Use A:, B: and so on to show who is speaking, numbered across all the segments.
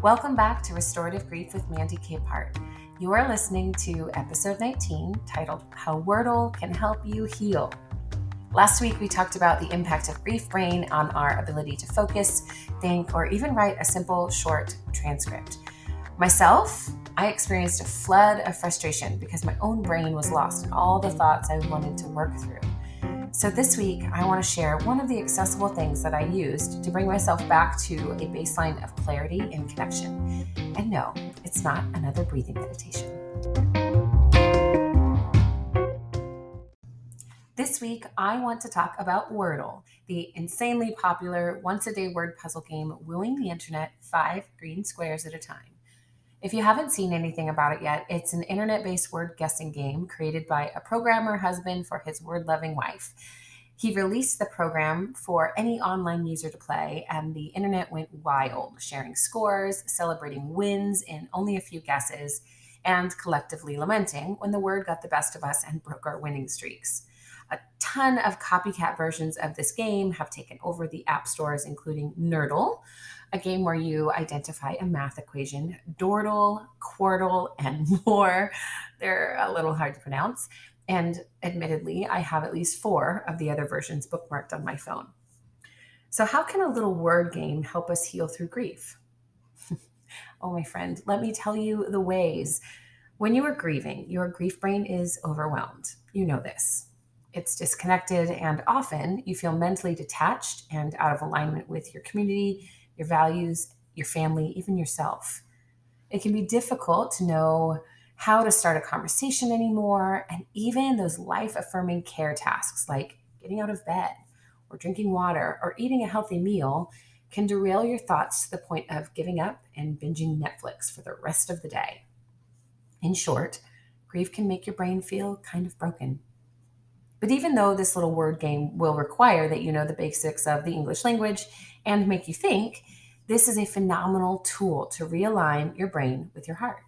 A: Welcome back to Restorative Grief with Mandy Capehart. You are listening to episode 19, titled How Wordle Can Help You Heal. Last week, we talked about the impact of grief brain on our ability to focus, think, or even write a simple, short transcript. Myself, I experienced a flood of frustration because my own brain was lost in all the thoughts I wanted to work through. So this week, I want to share one of the accessible things that I used to bring myself back to a baseline of clarity and connection. And no, it's not another breathing meditation. This week, I want to talk about Wordle, the insanely popular once-a-day word puzzle game wooing the internet 5 green squares at a time. If you haven't seen anything about it yet, it's an internet-based word guessing game created by a programmer husband for his word-loving wife. He released the program for any online user to play, and the internet went wild, sharing scores, celebrating wins in only a few guesses, and collectively lamenting when the word got the best of us and broke our winning streaks. A ton of copycat versions of this game have taken over the app stores, including Nerdle, a game where you identify a math equation, Dordle, Quordle, and more. They're a little hard to pronounce. And admittedly, I have at least 4 of the other versions bookmarked on my phone. So how can a little word game help us heal through grief? Oh, my friend, let me tell you the ways. When you are grieving, your grief brain is overwhelmed. You know this. It's disconnected, and often you feel mentally detached and out of alignment with your community, your values, your family, even yourself. It can be difficult to know how to start a conversation anymore, and even those life-affirming care tasks like getting out of bed or drinking water or eating a healthy meal can derail your thoughts to the point of giving up and binging Netflix for the rest of the day. In short, grief can make your brain feel kind of broken. But even though this little word game will require that you know the basics of the English language and make you think, this is a phenomenal tool to realign your brain with your heart.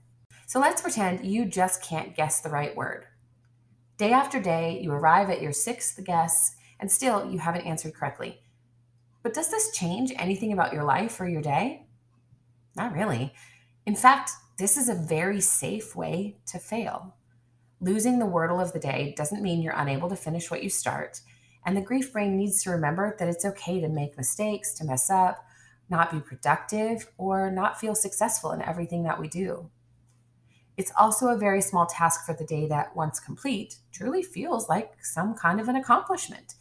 A: So let's pretend you just can't guess the right word. Day after day, you arrive at your 6th guess, and still you haven't answered correctly. But does this change anything about your life or your day? Not really. In fact, this is a very safe way to fail. Losing the Wordle of the day doesn't mean you're unable to finish what you start, and the grief brain needs to remember that it's okay to make mistakes, to mess up, not be productive, or not feel successful in everything that we do. It's also a very small task for the day that, once complete, truly feels like some kind of an accomplishment.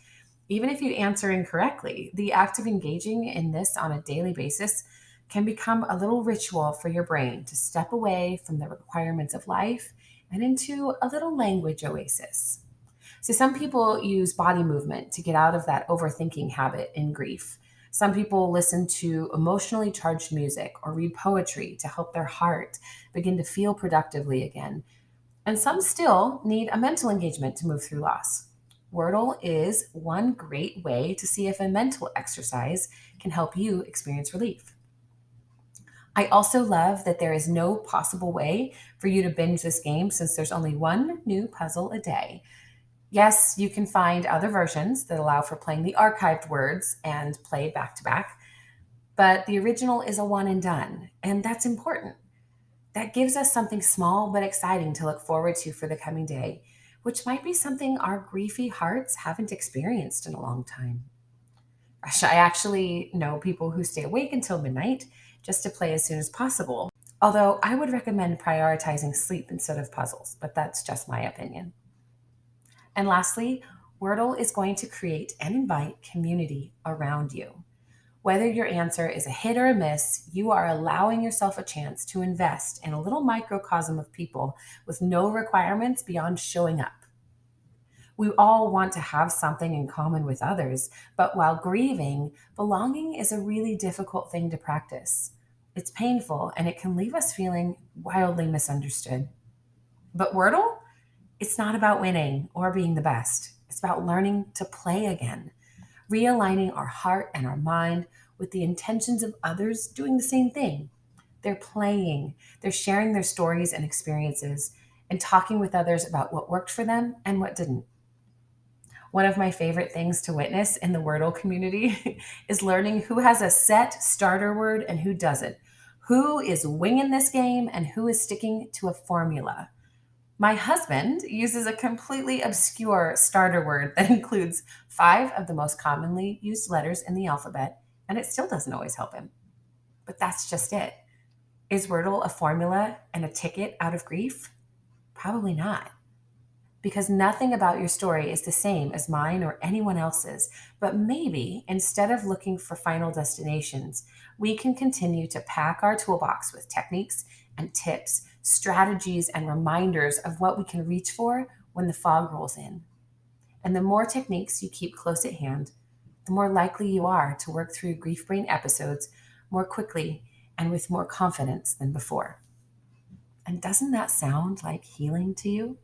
A: Even if you answer incorrectly, the act of engaging in this on a daily basis can become a little ritual for your brain to step away from the requirements of life and into a little language oasis. So some people use body movement to get out of that overthinking habit in grief. Some people listen to emotionally charged music or read poetry to help their heart begin to feel productively again. And some still need a mental engagement to move through loss. Wordle is one great way to see if a mental exercise can help you experience relief. I also love that there is no possible way for you to binge this game since there's only one new puzzle a day. Yes, you can find other versions that allow for playing the archived words and play back to back, but the original is a one and done, and that's important. That gives us something small but exciting to look forward to for the coming day, which might be something our griefy hearts haven't experienced in a long time. Gosh, I actually know people who stay awake until midnight just to play as soon as possible. Although I would recommend prioritizing sleep instead of puzzles, but that's just my opinion. And lastly, Wordle is going to create and invite community around you. Whether your answer is a hit or a miss, you are allowing yourself a chance to invest in a little microcosm of people with no requirements beyond showing up. We all want to have something in common with others, but while grieving, belonging is a really difficult thing to practice. It's painful, and it can leave us feeling wildly misunderstood. But Wordle? It's not about winning or being the best. It's about learning to play again, realigning our heart and our mind with the intentions of others doing the same thing. They're playing, they're sharing their stories and experiences, and talking with others about what worked for them and what didn't. One of my favorite things to witness in the Wordle community is learning who has a set starter word and who doesn't, Who is winging this game and who is sticking to a formula? My husband uses a completely obscure starter word that includes 5 of the most commonly used letters in the alphabet, and it still doesn't always help him. But that's just it. Is Wordle a formula and a ticket out of grief? Probably not. Because nothing about your story is the same as mine or anyone else's. But maybe instead of looking for final destinations, we can continue to pack our toolbox with techniques and tips, strategies, and reminders of what we can reach for when the fog rolls in. And the more techniques you keep close at hand, the more likely you are to work through grief brain episodes more quickly and with more confidence than before. And doesn't that sound like healing to you?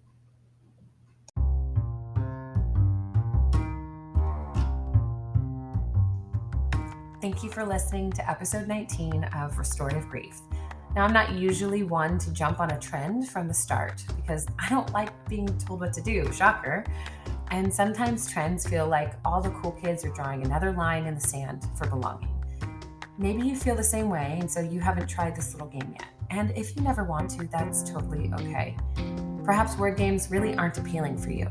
A: Thank you for listening to episode 19 of Restorative Grief. Now, I'm not usually one to jump on a trend from the start because I don't like being told what to do, shocker. And sometimes trends feel like all the cool kids are drawing another line in the sand for belonging. Maybe you feel the same way, and so you haven't tried this little game yet. And if you never want to, that's totally okay. Perhaps word games really aren't appealing for you.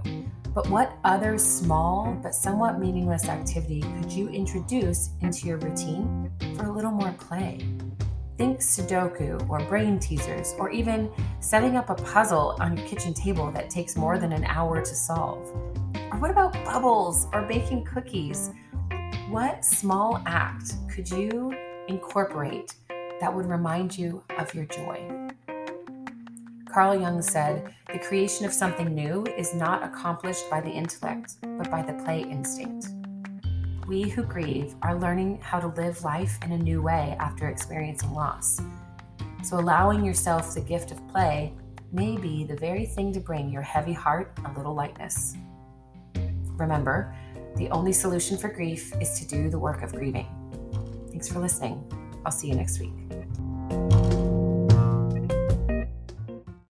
A: But what other small but somewhat meaningless activity could you introduce into your routine for a little more play? Think Sudoku or brain teasers, or even setting up a puzzle on your kitchen table that takes more than an hour to solve. Or what about bubbles or baking cookies? What small act could you incorporate that would remind you of your joy? Carl Jung said, "The creation of something new is not accomplished by the intellect, but by the play instinct." We who grieve are learning how to live life in a new way after experiencing loss. So allowing yourself the gift of play may be the very thing to bring your heavy heart a little lightness. Remember, the only solution for grief is to do the work of grieving. Thanks for listening. I'll see you next week.